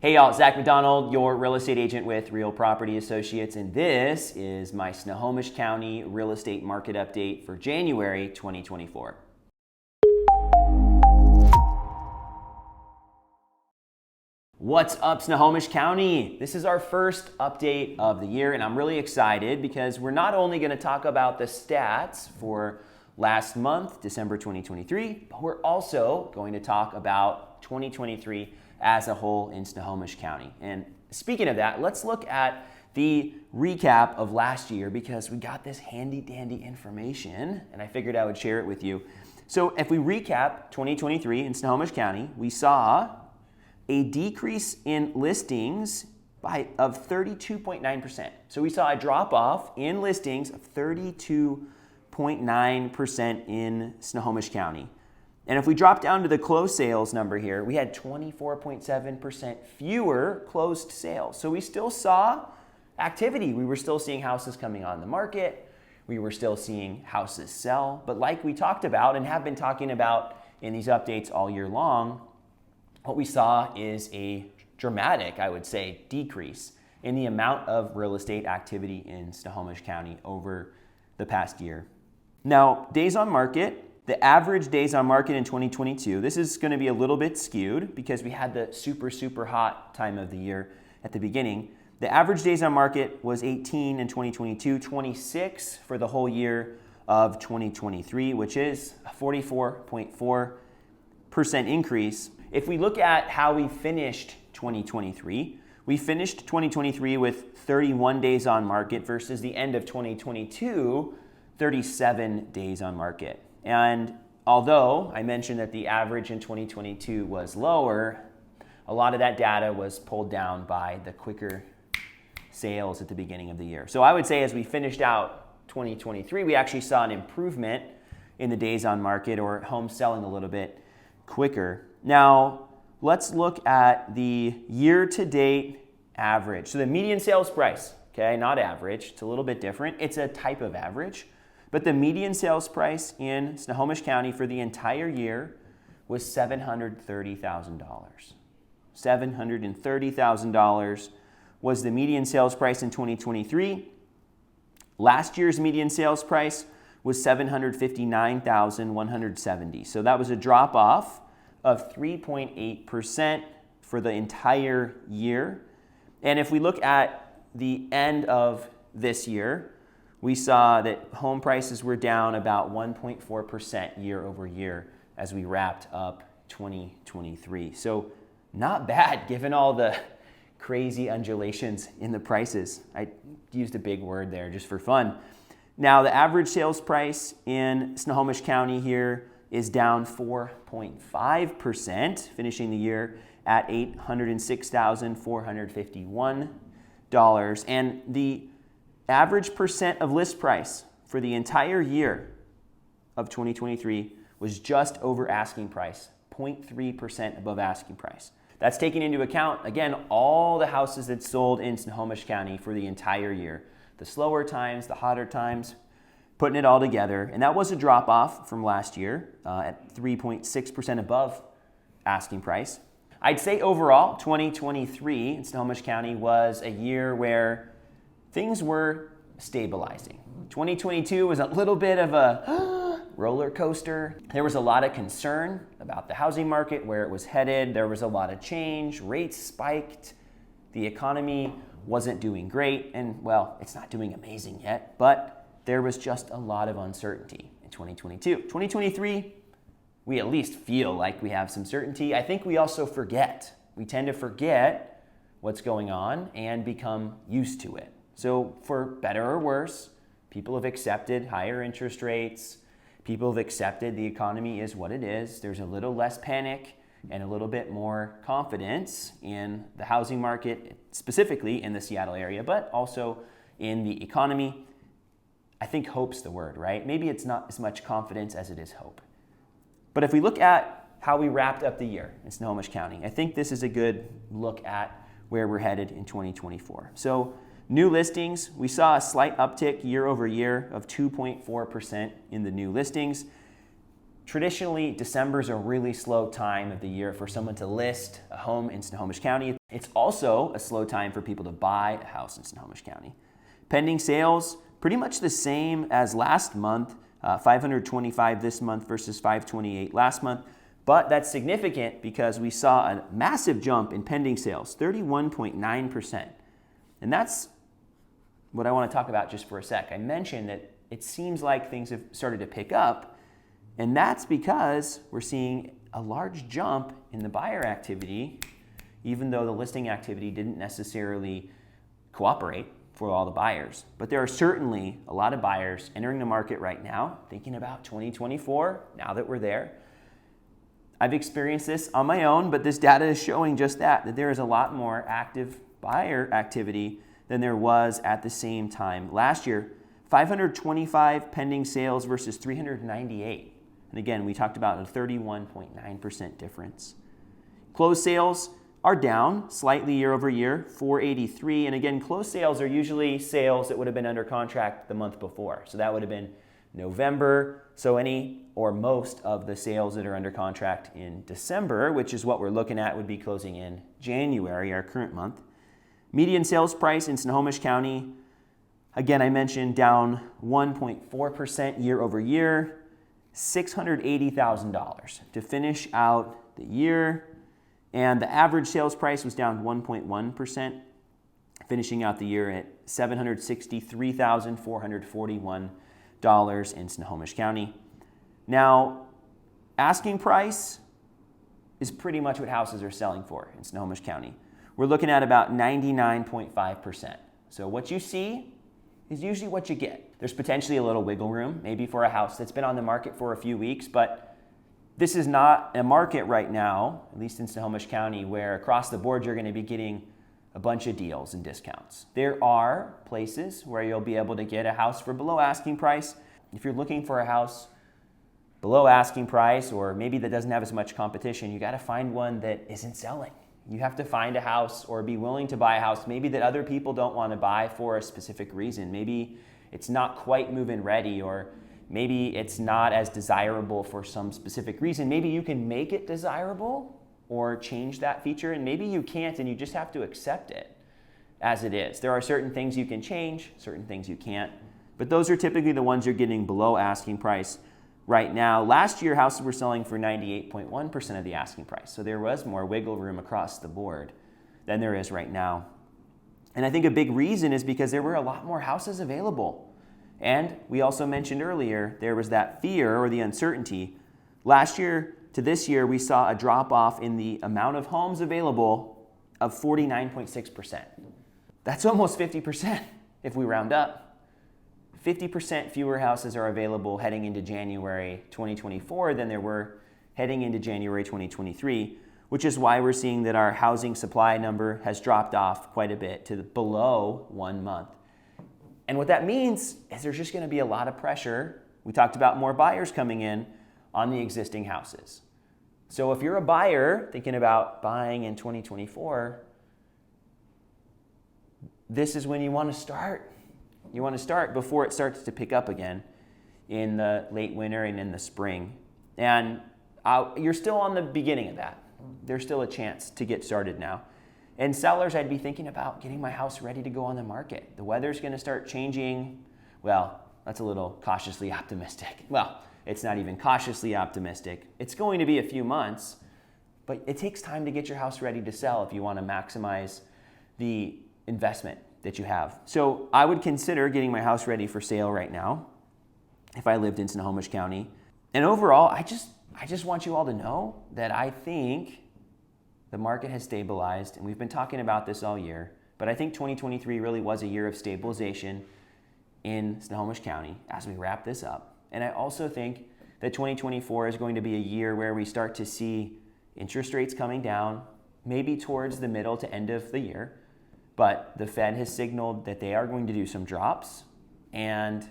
Hey y'all, Zach McDonald, your real estate agent with Real Property Associates, and this is my Snohomish County real estate market update for January 2024. What's up, Snohomish County? This is our first update of the year, and I'm really excited because we're not only going to talk about the stats for last month, December 2023, but we're also going to talk about 2023 as a whole in Snohomish County. And speaking of that, let's look at the recap of last year because we got this handy dandy information and I figured I would share it with you. So if we recap 2023 in Snohomish County, we saw a decrease in listings of 32.9%. So we saw a drop off in listings of 32.9% in Snohomish County. And if we drop down to the closed sales number here, we had 24.7% fewer closed sales. So we still saw activity. We were still seeing houses coming on the market. We were still seeing houses sell. But like we talked about and have been talking about in these updates all year long, what we saw is a dramatic, I would say, decrease in the amount of real estate activity in Snohomish County over the past year. Now, days on market. The average days on market in 2022, this is going to be a little bit skewed because we had the super hot time of the year at the beginning. The average days on market was 18 in 2022, 26 for the whole year of 2023, which is a 44.4% increase. If we look at how we finished 2023, we finished 2023 with 31 days on market versus the end of 2022, 37 days on market. And although I mentioned that the average in 2022 was lower, a lot of that data was pulled down by the quicker sales at the beginning of the year. So I would say as we finished out 2023, we actually saw an improvement in the days on market or homes selling a little bit quicker. Now, let's look at the year-to-date average. So the median sales price, okay, not average, it's a little bit different. It's a type of average. But the median sales price in Snohomish County for the entire year was $730,000. $730,000 was the median sales price in 2023. Last year's median sales price was $759,170. So that was a drop off of 3.8% for the entire year. And if we look at the end of this year, we saw that home prices were down about 1.4% year over year as we wrapped up 2023. So not bad given all the crazy undulations in the prices. I used a big word there just for fun. Now the average sales price in Snohomish County here is down 4.5%, finishing the year at $806,451. And the average percent of list price for the entire year of 2023 was just over asking price, 0.3% above asking price. That's taking into account, again, all the houses that sold in Snohomish County for the entire year. The slower times, the hotter times, putting it all together. And that was a drop off from last year at 3.6% above asking price. I'd say overall, 2023 in Snohomish County was a year where things were stabilizing. 2022 was a little bit of a roller coaster. There was a lot of concern about the housing market, where it was headed. There was a lot of change. Rates spiked. The economy wasn't doing great. And well, it's not doing amazing yet, but there was just a lot of uncertainty in 2022. 2023, we at least feel like we have some certainty. I think we also forget. We tend to forget what's going on and become used to it. So for better or worse, people have accepted higher interest rates. People have accepted the economy is what it is. There's a little less panic and a little bit more confidence in the housing market, specifically in the Seattle area, but also in the economy. I think hope's the word, right? Maybe it's not as much confidence as it is hope. But if we look at how we wrapped up the year in Snohomish County, I think this is a good look at where we're headed in 2024. So new listings, we saw a slight uptick year over year of 2.4% in the new listings. Traditionally, December is a really slow time of the year for someone to list a home in Snohomish County. It's also a slow time for people to buy a house in Snohomish County. Pending sales, pretty much the same as last month, 525 this month versus 528 last month. But that's significant because we saw a massive jump in pending sales, 31.9%. And that's what I want to talk about just for a sec. I mentioned that it seems like things have started to pick up, and that's because we're seeing a large jump in the buyer activity, even though the listing activity didn't necessarily cooperate for all the buyers. But there are certainly a lot of buyers entering the market right now, thinking about 2024, now that we're there. I've experienced this on my own, but this data is showing just that there is a lot more active buyer activity than there was at the same time last year. 525 pending sales versus 398. And again, we talked about a 31.9% difference. Closed sales are down slightly year over year, 483. And again, closed sales are usually sales that would have been under contract the month before. So that would have been November. So any or most of the sales that are under contract in December, which is what we're looking at, would be closing in January, our current month. Median sales price in Snohomish County, again, I mentioned down 1.4% year over year, $680,000 to finish out the year. And the average sales price was down 1.1%, finishing out the year at $763,441 in Snohomish County. Now, asking price is pretty much what houses are selling for in Snohomish County. We're looking at about 99.5%. So what you see is usually what you get. There's potentially a little wiggle room, maybe for a house that's been on the market for a few weeks, but this is not a market right now, at least in Snohomish County, where across the board you're going to be getting a bunch of deals and discounts. There are places where you'll be able to get a house for below asking price. If you're looking for a house below asking price, or maybe that doesn't have as much competition, you got to find one that isn't selling. You have to find a house or be willing to buy a house maybe that other people don't want to buy for a specific reason. Maybe it's not quite move-in ready, or maybe it's not as desirable for some specific reason. Maybe you can make it desirable or change that feature, and maybe you can't and you just have to accept it as it is. There are certain things you can change, certain things you can't, but those are typically the ones you're getting below asking price right now. Last year, houses were selling for 98.1% of the asking price. So there was more wiggle room across the board than there is right now. And I think a big reason is because there were a lot more houses available. And we also mentioned earlier, there was that fear or the uncertainty. Last year to this year, we saw a drop off in the amount of homes available of 49.6%. That's almost 50% if we round up. 50% fewer houses are available heading into January 2024 than there were heading into January 2023, which is why we're seeing that our housing supply number has dropped off quite a bit to below 1 month. And what that means is there's just going to be a lot of pressure. We talked about more buyers coming in on the existing houses. So if you're a buyer thinking about buying in 2024, this is when you want to start. You want to start before it starts to pick up again in the late winter and in the spring. And you're still on the beginning of that. There's still a chance to get started now. And sellers, I'd be thinking about getting my house ready to go on the market. The weather's going to start changing. Well, that's a little cautiously optimistic. Well, it's not even cautiously optimistic. It's going to be a few months, but it takes time to get your house ready to sell if you want to maximize the investment that you have. So I would consider getting my house ready for sale right now if I lived in Snohomish County. And overall, I just want you all to know that I think the market has stabilized, and we've been talking about this all year, but I think 2023 really was a year of stabilization in Snohomish County as we wrap this up. And I also think that 2024 is going to be a year where we start to see interest rates coming down, maybe towards the middle to end of the year. But the Fed has signaled that they are going to do some drops. And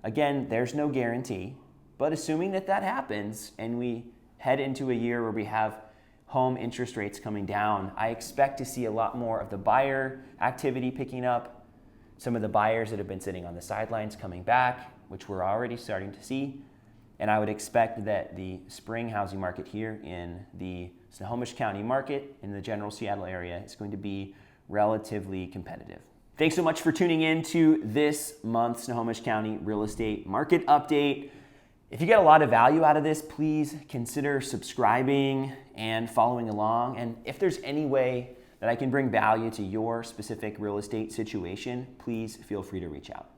again, there's no guarantee. But assuming that that happens and we head into a year where we have home interest rates coming down, I expect to see a lot more of the buyer activity picking up, some of the buyers that have been sitting on the sidelines coming back, which we're already starting to see. And I would expect that the spring housing market here in the Snohomish County market in the general Seattle area is going to be relatively competitive. Thanks so much for tuning in to this month's Snohomish County real estate market update. If you get a lot of value out of this, please consider subscribing and following along. And if there's any way that I can bring value to your specific real estate situation, please feel free to reach out.